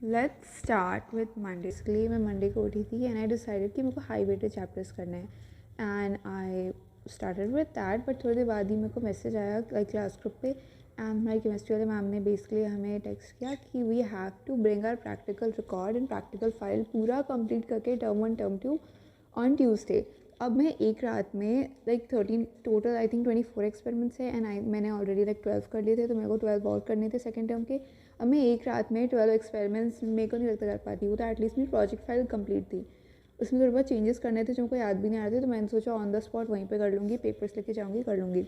Let's start with Monday. इसलिए मैं Monday को उठी थी एंड आई डिसाइडेड कि मेरे को हाई वेटेड चैप्टर्स करने हैं and I started with that. But थोड़ी देर बाद ही मेरे को मैसेज आया लाइक क्लास ग्रुप पे एंड हमारी केमिस्ट्री वाले मैम ने बेसिकली हमें टेक्स्ट किया कि we have to bring our practical record and practical file पूरा कंप्लीट करके टर्म 1 टर्म 2 ऑन ट्यूसडे। अब मैं एक रात में like 13 total I think 24 experiments है एंड मैंने ऑलरेडी लाइक 12 कर लिए थे, तो मेरे को 12 और करने थे सेकेंड टर्म के। अब मैं एक रात में 12 एक्सपेरिमेंट्स मेरे को नहीं लगता कर पाती, वो तो एटलीस्ट मेरी प्रोजेक्ट फाइल कंप्लीट थी। उसमें थोड़ा बहुत चेंजेस करने थे जो मेरे को याद भी नहीं आ रहे थे, तो मैंने सोचा ऑन द स्पॉट वहीं पे कर लूँगी, पेपर्स लेके जाऊँगी कर लूँगी।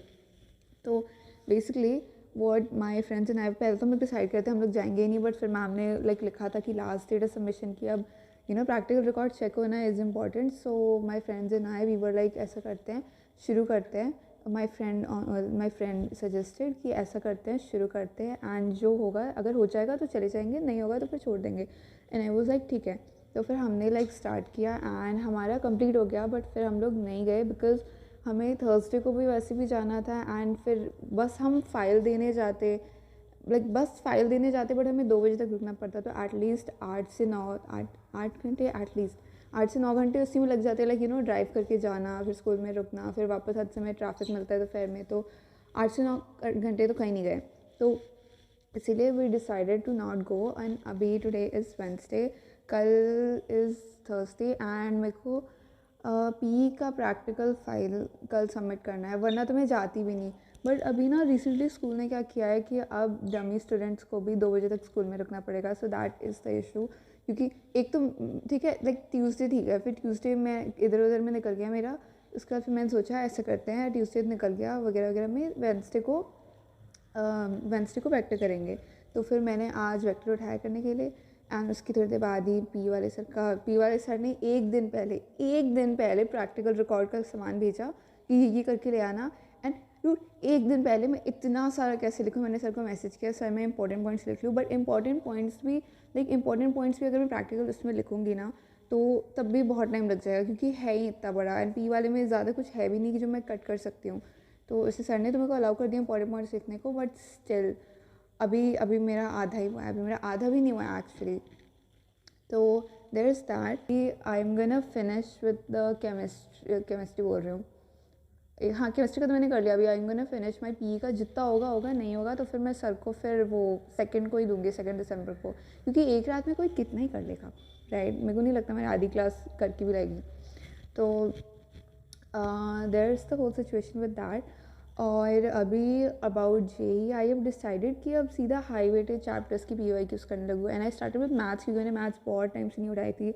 तो basically what my friends and आई, पहले तो मैं डिसाइड करते हम लोग जाएंगे ही नहीं, बट फिर मैम ने लाइक लिखा था कि लास्ट डेट है सबमिशन की, अब प्रैक्टिकल रिकॉर्ड चेक होना is important. So my friends and I we were like ऐसा करते हैं, शुरू करते हैं। माई फ्रेंड सजेस्टेड कि ऐसा करते हैं, शुरू करते हैं एंड जो होगा अगर हो जाएगा तो चले जाएंगे, नहीं होगा तो फिर छोड़ देंगे। एंड आई वॉज लाइक ठीक है। तो फिर हमने लाइक स्टार्ट किया एंड हमारा कंप्लीट हो गया, बट फिर हम लोग नहीं गए बिकॉज हमें थर्सडे को भी वैसे भी जाना था एंड फिर बस हम फाइल देने जाते बस फाइल देने जाते बट हमें 2 बजे तक रुकना पड़ता, तो एटलीस्ट 8 घंटे, एटलीस्ट 8 से 9 घंटे उसी में लग जाते हैं, ड्राइव करके जाना, फिर स्कूल में रुकना, फिर वापस हद समय ट्रैफिक मिलता है दोपहर में, तो 8 से 9 घंटे तो कहीं नहीं गए। तो इसीलिए we decided to not go and अभी टुडे इज़ वेंसडे, कल इज़ थर्सडे एंड मेरे को पी का प्रैक्टिकल फाइल कल सबमिट करना है, वरना तो मैं जाती भी नहीं। बट अभी ना रिसेंटली स्कूल ने क्या किया है कि अब डमी स्टूडेंट्स को भी 2 बजे तक स्कूल में रुकना पड़ेगा, so that is the issue. क्योंकि एक तो ठीक है लाइक ट्यूसडे ठीक है, फिर ट्यूसडे में इधर उधर में निकल गया मेरा, उसके बाद फिर मैंने सोचा ऐसा करते हैं ट्यूसडे निकल गया वगैरह वगैरह में, वेंसडे को वेक्टर करेंगे। तो फिर मैंने आज वेक्टर उठाया करने के लिए एंड उसकी थोड़ी देर बाद ही पी वाले सर ने एक दिन पहले प्रैक्टिकल रिकॉर्ड का सामान भेजा कि ये करके ले आना। एंड एक दिन पहले मैं इतना सारा कैसे लिखूँ, मैंने सर को मैसेज किया सर मैं इंपॉर्टेंट पॉइंट्स लिख लूँ, बट इंपॉर्टेंट पॉइंट्स भी अगर मैं प्रैक्टिकल उसमें लिखूँगी ना तो तब भी बहुत टाइम लग जाएगा, क्योंकि है ही इतना बड़ा एंड पी वाले में ज़्यादा कुछ है भी नहीं कि जो मैं कट कर सकती हूँ। तो इसे सर ने तो मेरे को अलाउ कर दिया इंपॉर्टेंट पॉइंट्स लिखने को, बट स्टिल अभी मेरा आधा ही हुआ है, अभी मेरा आधा भी नहीं हुआ है एक्चुअली। तो there is that I am gonna finish with the chemistry बोल रही हूँ, हाँ केमिस्ट्री का तो मैंने कर लिया। अभी आई am gonna finish my P का, जितना होगा नहीं होगा तो फिर मैं सर को फिर वो सेकंड को ही दूंगी, 2 दिसंबर को, क्योंकि एक रात में कोई कितना ही कर लेगा, राइट। मेरे को नहीं लगता मेरी आधी क्लास करके भी रहेगी। तो there is the whole situation with that. और अभी about JEE I have decided कि अब सीधा हाई वेटेड चैप्टर्स की पी वाई क्यूज़ करने लगूँ and I started with maths, क्योंकि मैंने मैथ्स बहुत टाइम से नहीं उठाई थी।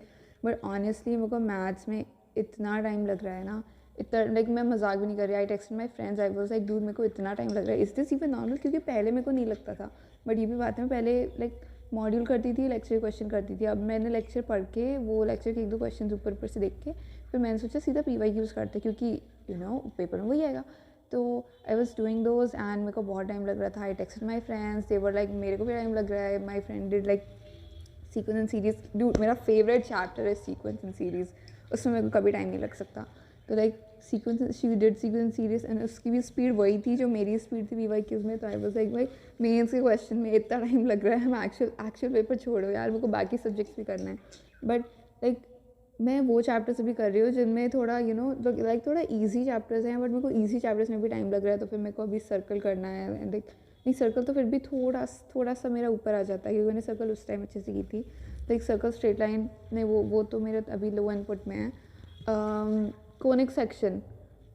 बट ऑनेस्टली मेरे को मैथ्स में इतना टाइम लग रहा है ना, इतना लाइक मैं मजाक भी नहीं कर रही। I text my friends, I was like dude मेरे को इतना टाइम लग रहा है, इज दिस इवन नॉर्मल, क्योंकि पहले मेरे को नहीं लगता था। बट ये भी बात है, मैं पहले लाइक मॉड्यूल करती थी, लेक्चर क्वेश्चन करती थी, अब मैंने लेक्चर पढ़ के वो लेक्चर के 1-2 क्वेश्चन ऊपर से देख के फिर मैंने सोचा सीधा पी वाई क्यूज़ करते, क्योंकि पेपर में वही आएगा। तो I was doing those and मेरे को बहुत टाइम लग रहा था। I texted my friends, they were like मेरे को भी टाइम लग रहा है। My friend did like sequence and series, dude मेरा फेवरेट चैप्टर है सीक्वेंस एंड सीरीज़, उसमें मेरे को कभी टाइम नहीं लग सकता। तो like she did sequence series and उसकी भी स्पीड वही थी जो मेरी स्पीड थी वी क्यूज़ में। तो आई वाज लाइक भाई मेंस के क्वेश्चन में इतना टाइम लग रहा है, हम एक्चुअल पेपर छोड़ो यार, मेरे को बाकी सब्जेक्ट्स भी करना है। बट लाइक मैं वो चैप्टर्स भी कर रही हूँ जिनमें थोड़ा लाइक थोड़ा ईजी चैप्टर्स हैं, बट मेरे को ईजी चैप्टर्स में भी टाइम लग रहा है। तो फिर मेरे को अभी सर्कल करना है, लाइक नहीं सर्कल तो फिर भी थोड़ा सा मेरा ऊपर आ जाता है, क्योंकि मैंने सर्कल उस टाइम अच्छे से की थी। लाइक सर्कल स्ट्रेट लाइन में वो तो मेरा अभी लो इनपुट में है। कोनिक सेक्शन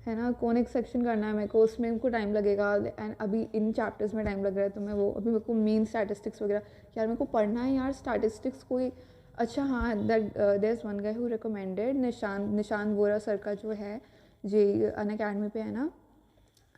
है ना, कोनिक सेक्शन करना है मेरे को, उसमें मेरे को टाइम लगेगा एंड अभी इन चैप्टर्स में टाइम लग रहा है। तो मैं वो अभी मेरे को मेन स्टैटिस्टिक्स वगैरह यार मेरे को पढ़ना है यार स्टैटिस्टिक्स कोई। अच्छा हाँ, that there is one guy who recommended, Nishan Vora sir का जो है जे अनअकैडमी पे है ना,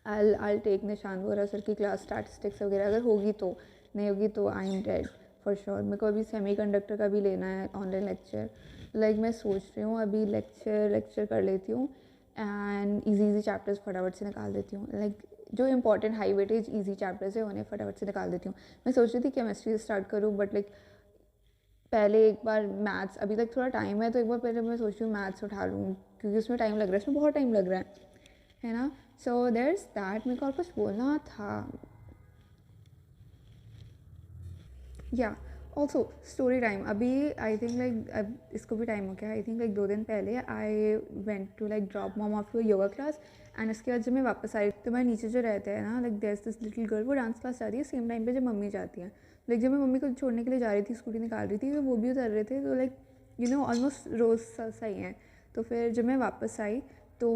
आई टेक निशान वोरा सर की क्लास स्टैटिस्टिक्स वगैरह, अगर होगी तो, नहीं होगी तो I am dead for sure. मेरे को अभी सेमीकंडक्टर का भी लेना है ऑनलाइन लेक्चर। लाइक मैं सोच रही हूँ अभी लेक्चर कर लेती हूँ एंड इजी चैप्टर्स फटाफट से निकाल देती हूँ। लाइक जो important high weightage easy chapters है उन्हें फटाफट से निकाल देती हूँ। मैं सोच रही थी केमिस्ट्री से स्टार्ट करूँ, बट लाइक पहले एक बार मैथ्स, अभी तक थोड़ा टाइम है तो एक बार पहले मैं सोच रही हूँ मैथ्स उठा लूँ, क्योंकि उसमें टाइम लग रहा है, उसमें बहुत टाइम लग रहा है ना। So there is that. मेरे को और कुछ बोलना था या ऑल्सो स्टोरी टाइम, अभी आई थिंक लाइक अब इसको भी टाइम हो गया, आई थिंक लाइक 2 दिन पहले I went to like drop mom off to yoga class, and उसके बाद जब मैं वापस आई तो मैं नीचे जो रहते हैं ना, like there is this little girl, वो डांस क्लास जाती है सेम टाइम पे जब मम्मी जाती हैं। लाइक जब मैं मम्मी को छोड़ने के लिए जा रही थी, स्कूटी निकाल रही थी, तो वो भी उतर रहे थे, तो लाइक यू नो ऑलमोस्ट रोज़ सा ही हैं। तो फिर जब मैं वापस आई तो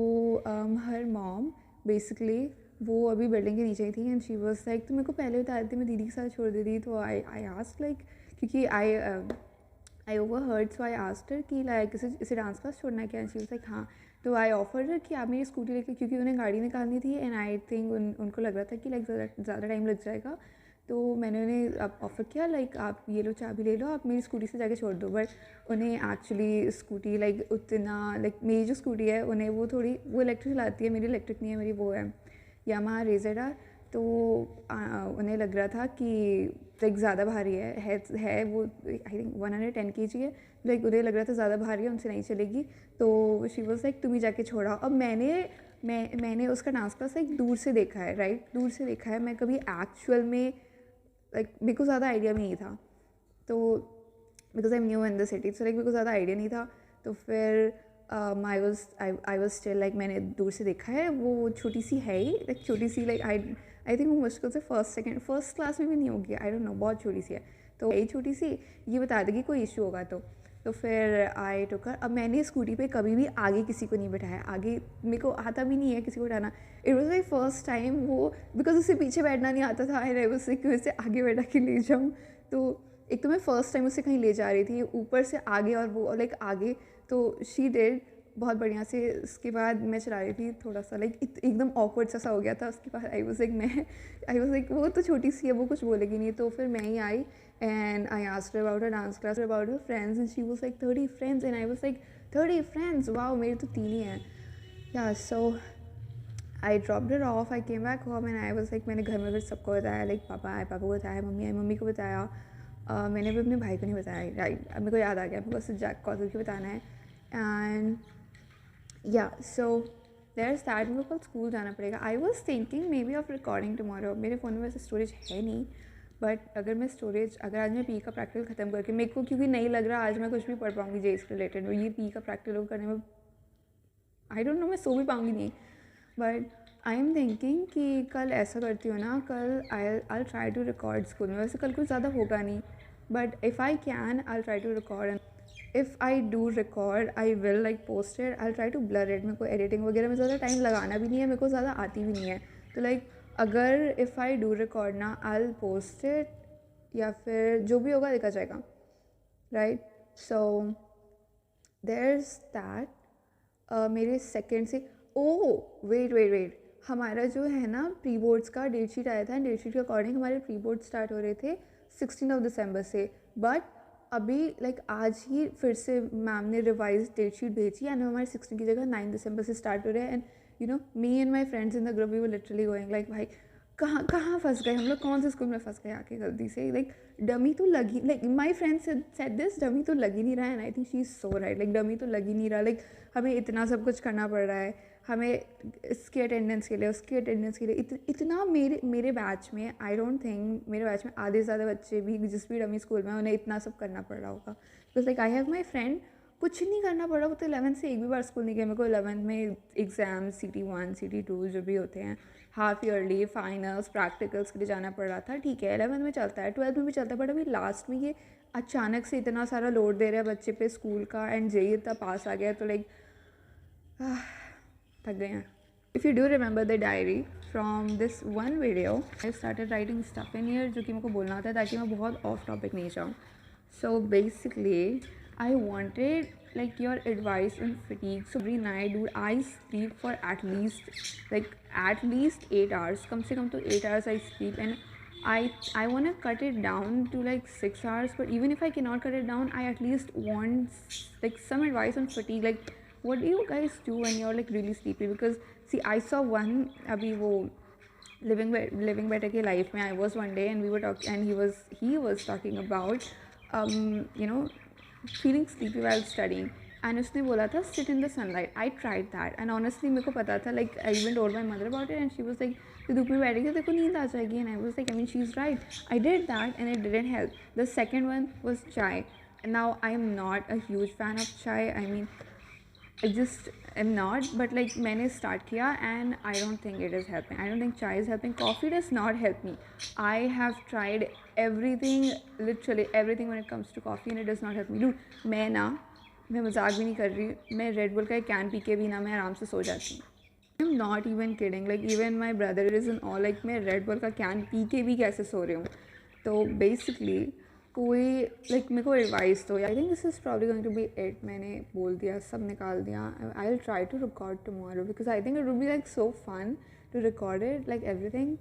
हर मॉम बेसिकली वो अभी बिल्डिंग के नीचे ही थी, एंड शी वाज लाइक, तो मेरे को पहले बता देती मैं दीदी के साथ छोड़ देती। तो आई आस्क्ड लाइक, क्योंकि आई ओवरहर्ड, सो आई आस्क्ड हर कि लाइक इसे डांस क्लास छोड़ना है क्या, एंड शी वाज लाइक हाँ। तो आई ऑफर्ड हर कि आप मेरी स्कूटी लेके, क्योंकि उन्हें गाड़ी निकालनी थी, एंड आई थिंक उनको लग रहा था कि लाइक ज़्यादा टाइम लग जाएगा, तो मैंने उन्हें ऑफ़र किया लाइक आप ये लो चाबी ले लो, आप मेरी स्कूटी से जाके छोड़ दो। बट उन्हें एक्चुअली स्कूटी लाइक उतना लाइक मेरी जो स्कूटी है उन्हें वो थोड़ी वो इलेक्ट्रिक चलाती है, मेरी इलेक्ट्रिक नहीं है, मेरी वो है यामाहा रेज़र आर। तो उन्हें लग रहा था कि लाइक ज़्यादा भारी है वो आई थिंक 110 kg है, लाइक उन्हें लग रहा था ज़्यादा भारी है, उनसे नहीं चलेगी। तो शी वाज लाइक तुम ही जाके छोड़ाओ। अब मैंने उसका डांस क्लास लाइक दूर से देखा है, राइट, दूर से देखा है, मैं कभी एक्चुअल में लाइक मेरे को ज़्यादा आइडिया भी नहीं था, तो because I am new in the city, so like मेरे को ज़्यादा आइडिया नहीं था। तो फिर आई वॉज स्टिल लाइक मैंने दूर से देखा है, वो छोटी सी है ही, लाइक छोटी सी, लाइक आई थिंक वो मुश्किल से फर्स्ट क्लास में भी नहीं होगी, आई डोंट नो, बहुत छोटी सी है। तो यही छोटी सी, ये बता देगी कोई इशू होगा तो फिर आई टुक हर। अब मैंने स्कूटी पे कभी भी आगे किसी को नहीं बिठाया, आगे मेरे को आता भी नहीं है किसी को बिठाना। It was my first time वो, बिकॉज उसे पीछे बैठना नहीं आता था, आई उससे कि उसे आगे बैठा के ले जाऊँ। तो एक तो मैं फ़र्स्ट टाइम उसे कहीं ले जा रही थी, ऊपर से आगे, और वो लाइक आगे, तो शी डिड बहुत बढ़िया से। उसके बाद मैं चला रही थी थोड़ा सा लाइक एकदम ऑकवर्ड सा हो गया था। उसके बाद आई वाज लाइक वो तो छोटी सी है, वो कुछ बोलेगी नहीं। तो फिर मैं ही I and I asked her about her dance class, about her friends, and she was like 30 friends, and I was like 30 friends, wow, मेरे तो 3 ही हैं। या so I dropped her off, I came back home, and I was like मैंने घर में फिर सबको बताया, लाइक पापा को बताया, मम्मी को बताया, मैंने भी अपने भाई को नहीं बताया, राइट, मेरे को याद आ गया, मेरे को सिर्फ जैक कॉल करके बताना है। एंड या सो देयर इज दैट, मेरे को कल स्कूल जाना पड़ेगा। I was thinking may be of recording tomorrow, मेरे फ़ोन में वैसे स्टोरेज है नहीं, बट अगर आज मैं पी का प्रैक्टिकल ख़त्म करके, मेरे को क्योंकि नहीं लग रहा आज मैं कुछ भी पढ़ पाऊँगी जे इससे रिलेटेड, ये पी का प्रैक्टिकल करने में आई डोंट नो मैं सो भी पाऊँगी नहीं। बट आई एम थिंकिंग कि कल ऐसा करती हूँ ना, कल I try to record school में, वैसे कल कुछ ज़्यादा होगा नहीं, but if I can I try to record, and if I do record I will like post it, I try to blur it. मेरे को एडिटिंग वगैरह में ज़्यादा टाइम लगाना भी नहीं है, मेरे को ज़्यादा आती भी नहीं है, तो लाइक अगर इफ़ आई डू रिकॉर्ड ना, आई पोस्ट इट, या फिर जो भी होगा देखा जाएगा, right. So there is that. मेरे सेकेंड से वेट, हमारा जो है ना प्री बोर्ड्स का डेट शीट आया था, एंड डेट शीट के अकॉर्डिंग हमारे प्री बोर्ड स्टार्ट हो रहे थे 16 दिसंबर से, बट अभी लाइक आज ही फिर से मैम ने रिवाइज डेट शीट भेजी, एंड हमारे 16 की जगह 9 दिसंबर से स्टार्ट हो रहे हैं। And you know me and my friends in the group we were literally going like भाई कहाँ फंस गए हम लोग, कौन से स्कूल में फंस गए आके गलती से, लाइक डमी तो लगी, like my friends said this, dummy तो लग ही नहीं रहा है, and I think she is so right, like dummy तो लग ही नहीं रहा, लाइक हमें इतना सब कुछ करना पड़ रहा है, हमें इसके अटेंडेंस के लिए, उसके अटेंडेंस के लिए, इतना मेरे बैच में, आई डोंट थिंक मेरे बैच में आधे से ज़्यादा बच्चे भी जिस भी डमी स्कूल में उन्हें इतना सब करना पड़ रहा होगा। Because like I have my friend, कुछ नहीं करना पड़ा, वो तो 11th से एक भी बार स्कूल नहीं गया। मेरे को 11th में एग्ज़ाम CT1 CT2 जो भी होते हैं, हाफ ईयरली, फाइनल्स, प्रैक्टिकल्स के लिए जाना पड़ रहा था, ठीक है 11th में चलता है, 12th में भी चलता है, बट अभी लास्ट में ये अचानक से इतना सारा लोड दे रहा है बच्चे पे स्कूल का, एंड जेई इतना पास आ गया, तो लाइक थक गए हैं। If you do remember the diary from this one video, I started writing stuff in year, जो कि मेरे को बोलना होता है ताकि मैं बहुत ऑफ टॉपिक नहीं जाऊँ। So basically I wanted like your advice on fatigue. So every night, dude, I sleep for at least 8 hours. कम से कम तो 8 hours I sleep, and I want to cut it down to like 6 hours. But even if I cannot cut it down, I at least want like some advice on fatigue. Like, what do you guys do when you're like really sleepy? Because see, I saw one अभी वो living better के life में I was one day, and we were talking, and he was talking about you know feeling sleepy while studying, and उसने बोला था sit in the sunlight. I tried that and honestly मेरे को पता था, like I even told my mother about it and she was like तो धूप में बैठेगी तो देखो नींद आ जाएगी. And I was like I mean she is right. I did that and it didn't help. The second one was chai. And now I am not a huge fan of chai. I mean, I just am not. But like मैंने start किया and I don't think it is helping. I don't think chai is helping. Coffee does not help me. I have tried everything, literally everything when it comes to coffee and it does not help me. Dude, मैं मजाक भी नहीं कर रही. मैं Red Bull का एक can P के भी ना मैं आराम से सो जाती हूँ. I'm not even kidding. Like even my brother is in awe. Like मैं Red Bull का कैन पी के भी कैसे सो रही हूँ. तो basically कोई लाइक मेरे को एडवाइस दो. I think this is probably going to be it. मैंने बोल दिया, सब निकाल दिया. I will try to record tomorrow because I think it will be like so fun to record it, like everything.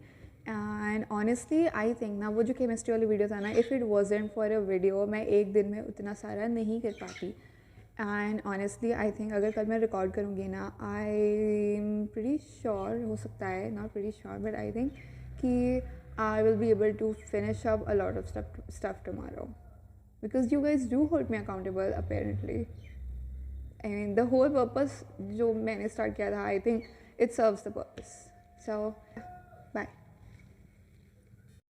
And honestly I think ना वो जो chemistry वाली वीडियो था ना, if it wasn't for a video मैं एक दिन में उतना सारा नहीं कर पाती. एंड ऑनेस्टली आई थिंक अगर कल मैं रिकॉर्ड करूँगी ना, आई एम प्रीटी श्योर, हो सकता है not pretty sure but I think कि I will be able to finish up a lot of stuff tomorrow because you guys do hold me accountable apparently. I mean the whole purpose जो मैंने start किया था, I think it serves the purpose. So